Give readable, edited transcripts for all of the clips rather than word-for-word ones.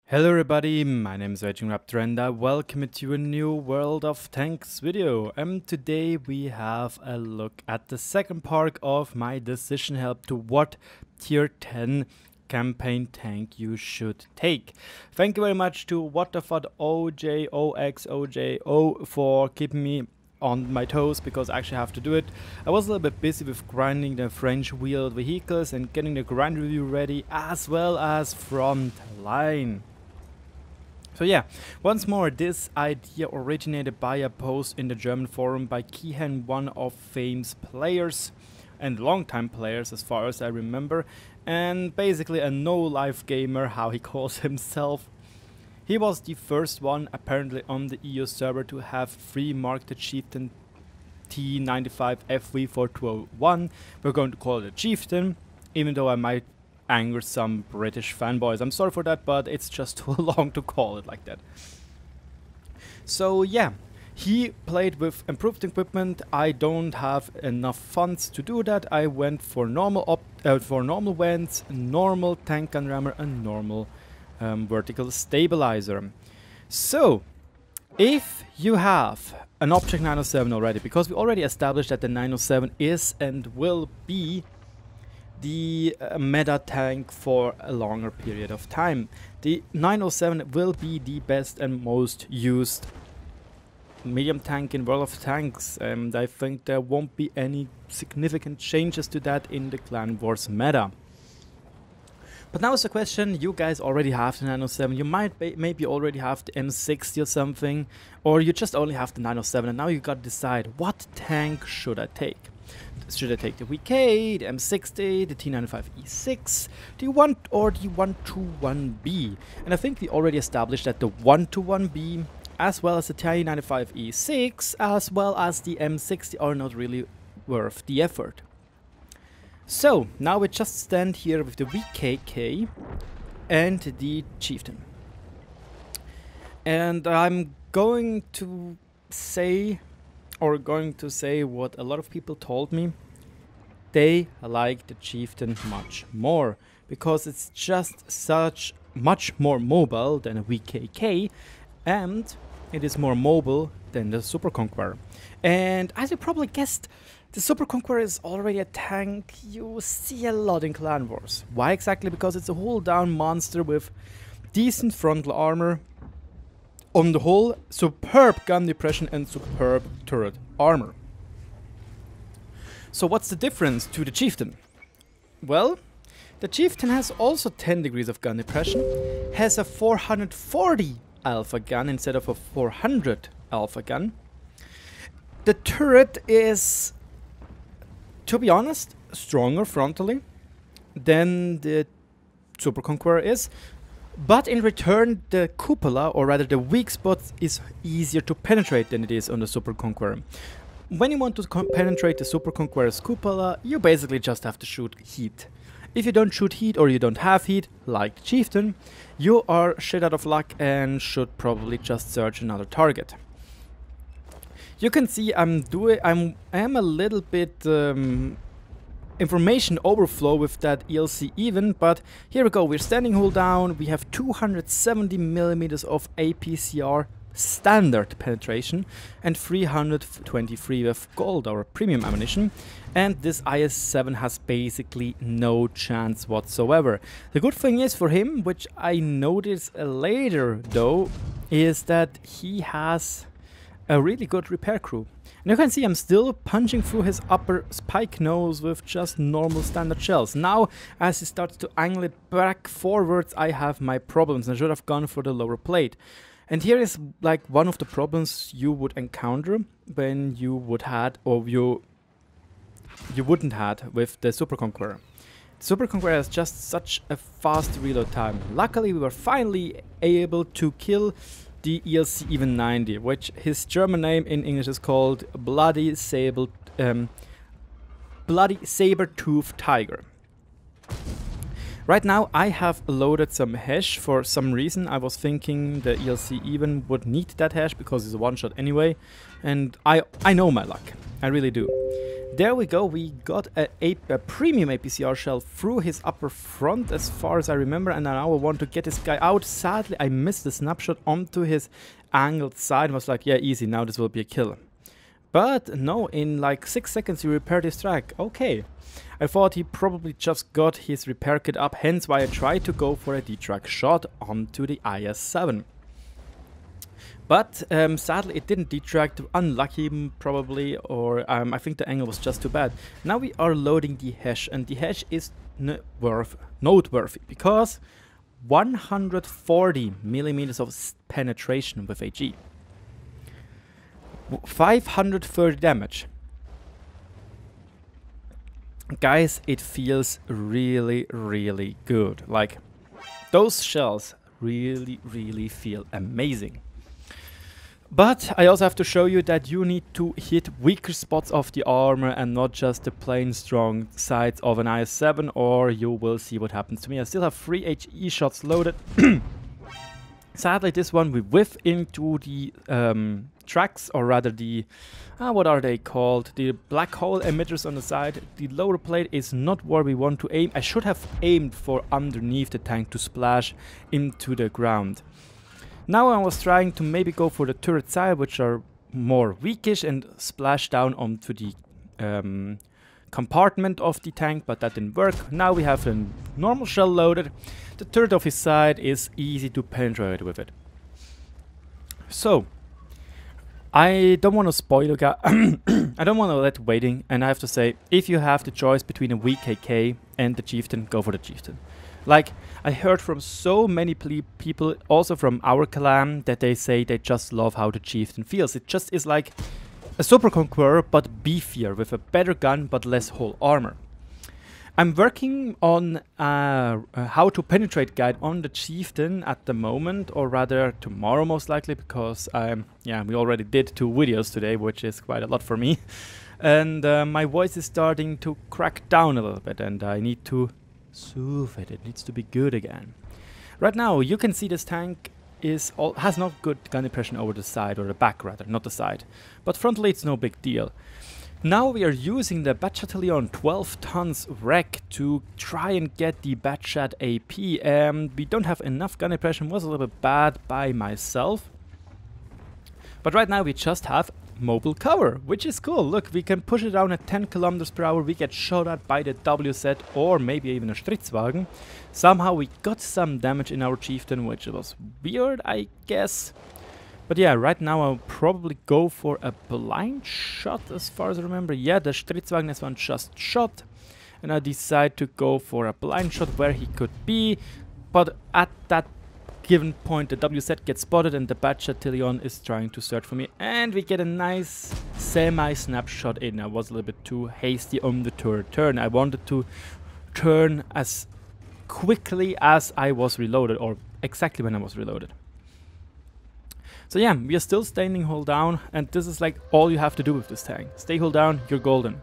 Hello everybody, my name is RagingRaptor and I welcome you to a new World of Tanks video. Today we have a look at the second part of my decision help to what tier 10 campaign tank you should take. Thank you very much to WhatTheFudOJOXOJO for keeping me on my toes, because I actually have to do it. I was a little bit busy with grinding the French wheeled vehicles and getting the grind review ready, as well as front line. So yeah, once more, this idea originated by a post in the German forum by Kihan, one of Fame's players and longtime players as far as I remember, and basically a no-life gamer, how he calls himself. He was the first one apparently on the EU server to have free marked the Chieftain T95 FV4201. We're going to call it a Chieftain, even though I might anger some British fanboys. I'm sorry for that, but it's just too long to call it like that. So yeah, he played with improved equipment. I don't have enough funds to do that. I went for normal vents, normal tank gun rammer, and normal vertical stabilizer. So if you have an Object 907 already, because we already established that the 907 is and will be the meta tank for a longer period of time. The 907 will be the best and most used medium tank in World of Tanks, and I think there won't be any significant changes to that in the Clan Wars meta. But now is the question, you guys already have the 907, you might maybe already have the M60 or something, or you just only have the 907, and now you gotta decide, what tank should I take? Should I take the VK, the M60, the T95 E6, the 1 or the 121B? And I think we already established that the 121B, as well as the T95 E6, as well as the M60 are not really worth the effort. So now we just stand here with the VKK and the Chieftain. And I'm going to say what a lot of people told me. They like the Chieftain much more, because it's just such much more mobile than a VKK, and it is more mobile than the Super Conqueror. And as you probably guessed, the Super Conqueror is already a tank you see a lot in Clan Wars. Why exactly? Because it's a hull down monster with decent frontal armor. On the whole, superb gun depression and superb turret armor. So what's the difference to the Chieftain? Well, the Chieftain has also 10 degrees of gun depression, has a 440 alpha gun instead of a 400 alpha gun. The turret is, to be honest, stronger frontally than the Super Conqueror is. But in return, the cupola, or rather the weak spot, is easier to penetrate than it is on the Super Conqueror. When you want to penetrate the Super Conqueror's cupola, you basically just have to shoot heat. If you don't shoot heat, or you don't have heat, like the Chieftain, you are shit out of luck and should probably just search another target. You can see I am a little bit information overflow with that ELC even, but here we go. We're standing hull down. We have 270 millimeters of APCR standard penetration and 323 with gold, our premium ammunition, and this IS-7 has basically no chance whatsoever. The good thing is for him, which I noticed later though, is that he has a really good repair crew. And you can see I'm still punching through his upper spike nose with just normal standard shells. Now, as he starts to angle it back forwards, I have my problems. I should have gone for the lower plate. And here is like one of the problems you would encounter when you would had, or you wouldn't had with the Super Conqueror. The Super Conqueror has just such a fast reload time. Luckily, we were finally able to kill the ELC even 90, which his German name in English is called Bloody Saber-Tooth Tiger. Right now I have loaded some hash for some reason. I was thinking the ELC even would need that hash because it's a one shot anyway, and I know my luck. I really do. there we go, we got a premium APCR shell through his upper front as far as I remember, and now I want to get this guy out. Sadly, I missed the snapshot onto his angled side. I was like, yeah, easy, now this will be a kill. But no, in like 6 seconds he repaired his track. Okay, I thought he probably just got his repair kit up, hence why I tried to go for a D-track shot onto the IS-7. But sadly it didn't detract, unlucky probably, or I think the angle was just too bad. Now we are loading the hash, and the hash is noteworthy because 140 millimeters of penetration with AG. 530 damage. Guys, it feels really, really good. Like, those shells really feel amazing. But I also have to show you that you need to hit weaker spots of the armor and not just the plain strong sides of an IS-7, or you will see what happens to me. I still have 3 HE shots loaded. Sadly, this one we whiff into the tracks, or rather the, what are they called? The black hole emitters on the side. The lower plate is not where we want to aim. I should have aimed for underneath the tank to splash into the ground. Now I was trying to maybe go for the turret side, which are more weakish, and splash down onto the compartment of the tank, but that didn't work. Now we have a normal shell loaded. The turret of his side is easy to penetrate with it. So, I don't want to spoil you guys. I don't want to let waiting, and I have to say, if you have the choice between a weak KK and the Chieftain, go for the Chieftain. Like, I heard from so many people, also from our clan, that they say they just love how the Chieftain feels. It just is like a Super Conqueror, but beefier, with a better gun, but less whole armor. I'm working on a how to penetrate guide on the Chieftain at the moment, or rather tomorrow most likely, because we already did 2 videos today, which is quite a lot for me. And my voice is starting to crack down a little bit, and I need to soothe it. It needs to be good again. Right now you can see this tank has not good gun impression over the side, or the back rather, not the side. But frontally it's no big deal. Now we are using the Batchatillon 12 tons wreck to try and get the Batchat AP, and we don't have enough gun impression. Was a little bit bad by myself. But right now we just have mobile cover, which is cool. Look, we can push it down at 10 kilometers per hour. We get shot at by the WZ or maybe even a Stritzwagen. Somehow we got some damage in our Chieftain, which was weird, I guess. But yeah, right now I'll probably go for a blind shot as far as I remember. Yeah, the Stritzwagen S1 just shot. And I decide to go for a blind shot where he could be. But at that given point, the WZ gets spotted and the Batchatillon is trying to search for me. And we get a nice semi-snapshot in. I was a little bit too hasty on the turn. I wanted to turn as quickly as I was reloaded, or exactly when I was reloaded. So yeah, we are still standing hold down, and this is like all you have to do with this tank. Stay hold down, you're golden.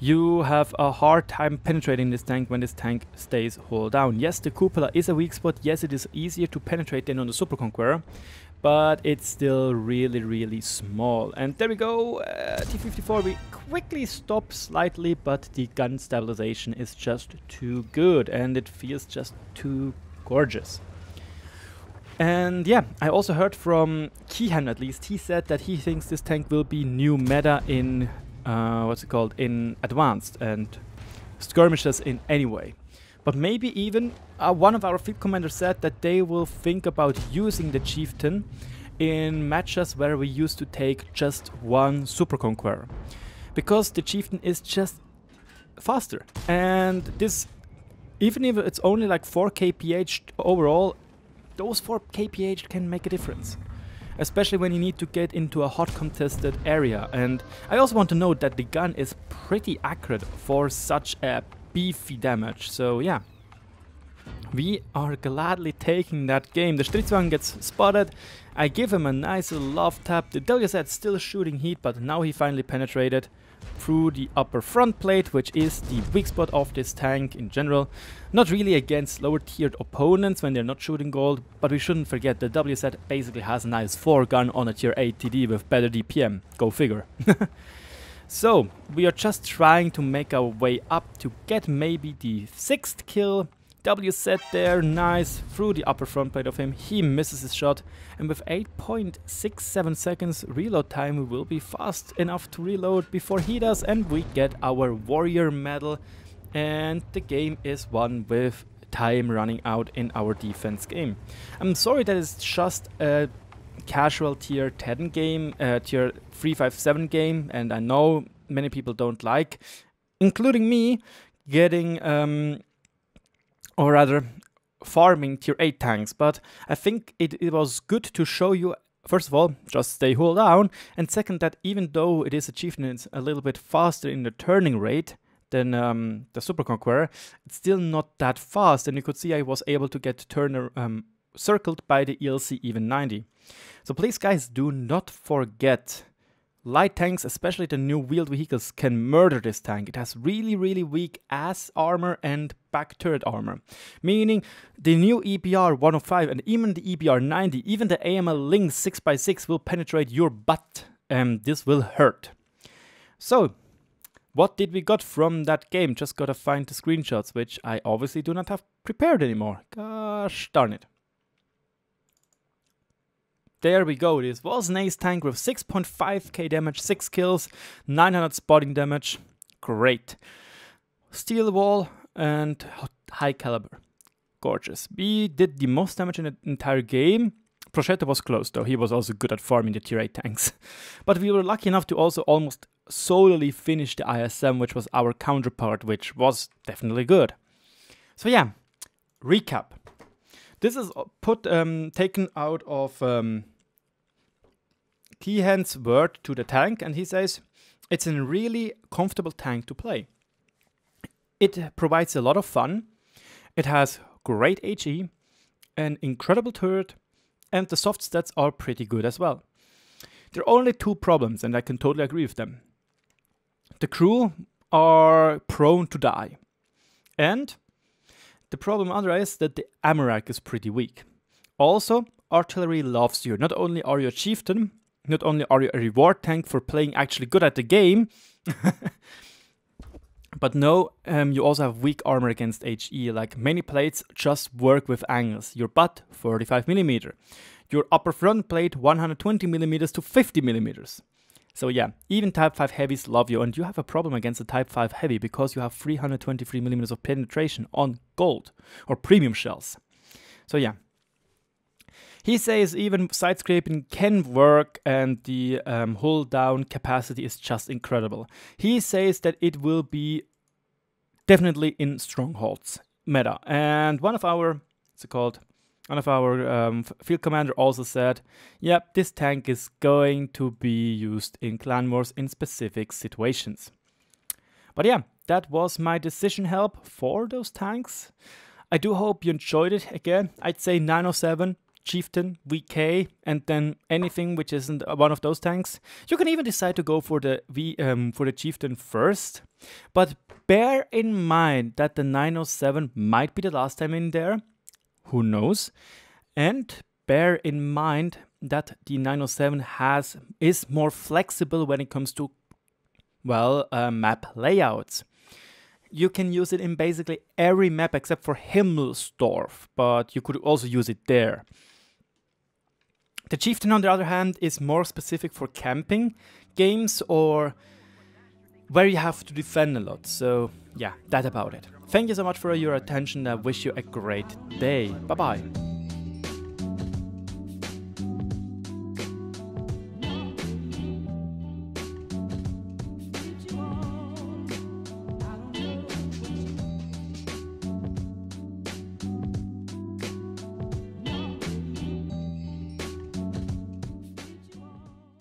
You have a hard time penetrating this tank when this tank stays hold down. Yes, the cupola is a weak spot. Yes, it is easier to penetrate than on the Super Conqueror, but it's still really small. And there we go, T54, we quickly stop slightly, but the gun stabilization is just too good, and it feels just too gorgeous. And yeah, I also heard from Kihan, at least, he said that he thinks this tank will be new meta in, in advanced and skirmishes in any way. But maybe even one of our field commanders said that they will think about using the Chieftain in matches where we used to take just one Super Conqueror. Because the Chieftain is just faster. And this, even if it's only like 4 kph overall, those 4 kph can make a difference. Especially when you need to get into a hot contested area. And I also want to note that the gun is pretty accurate for such a beefy damage. So yeah, we are gladly taking that game. The Stritzwagen gets spotted. I give him a nice little love tap. The WZ still shooting heat, but now he finally penetrated through the upper front plate, which is the weak spot of this tank in general. Not really against lower tiered opponents when they're not shooting gold, but we shouldn't forget the WZ basically has a nice 4 gun on a tier 8 TD with better DPM. Go figure. So, we are just trying to make our way up to get maybe the 6th kill. WZ there, nice, through the upper front plate of him, he misses his shot, and with 8.67 seconds reload time we will be fast enough to reload before he does, and we get our warrior medal, and the game is won with time running out in our defense game. I'm sorry that it's just a casual tier 10 game, tier 357 game, and I know many people don't like, including me, getting or rather farming tier 8 tanks, but I think it was good to show you, first of all, just stay hull down, and second, that even though it is a chieftain, it's a little bit faster in the turning rate than the Super Conqueror, it's still not that fast, and you could see I was able to get turner circled by the ELC even 90. So please guys, do not forget, light tanks, especially the new wheeled vehicles, can murder this tank. It has really weak ass armor and back turret armor. Meaning the new EBR 105 and even the EBR 90, even the AML Lynx 6x6 will penetrate your butt, and this will hurt. So, what did we got from that game? Just gotta find the screenshots, which I obviously do not have prepared anymore. Gosh darn it. There we go, this was an ace tank with 6.5k damage, 6 kills, 900 spotting damage. Great. Steel wall and high caliber. Gorgeous. We did the most damage in the entire game. Procede was close though, he was also good at farming the tier 8 tanks. But we were lucky enough to also almost solely finish the ISM, which was our counterpart, which was definitely good. So yeah, recap. This is taken out of Keehan's word to the tank, and he says it's a really comfortable tank to play. It provides a lot of fun, it has great HE, an incredible turret, and the soft stats are pretty good as well. There are only 2 problems, and I can totally agree with them. The crew are prone to die, and the problem other is that the ammo rack is pretty weak. Also, artillery loves you. Not only are you a chieftain, not only are you a reward tank for playing actually good at the game, but no, you also have weak armor against HE, like many plates just work with angles. Your butt, 45mm. Your upper front plate, 120mm to 50mm. So yeah, even Type 5 heavies love you, and you have a problem against a Type 5 heavy because you have 323mm of penetration on gold or premium shells. So yeah. He says even side scraping can work, and the hull down capacity is just incredible. He says that it will be definitely in strongholds meta, and one of our field commander also said, yep, this tank is going to be used in clan wars in specific situations. But yeah, that was my decision help for those tanks. I do hope you enjoyed it. Again, I'd say 907, Chieftain, VK, and then anything which isn't one of those tanks. You can even decide to go for the Chieftain first, but bear in mind that the 907 might be the last time in there. Who knows? And bear in mind that the 907 is more flexible when it comes to, well, map layouts. You can use it in basically every map except for Himmelsdorf, but you could also use it there. The Chieftain, on the other hand, is more specific for camping games or where you have to defend a lot. So yeah, that about it. Thank you so much for your attention. I wish you a great day. Bye bye.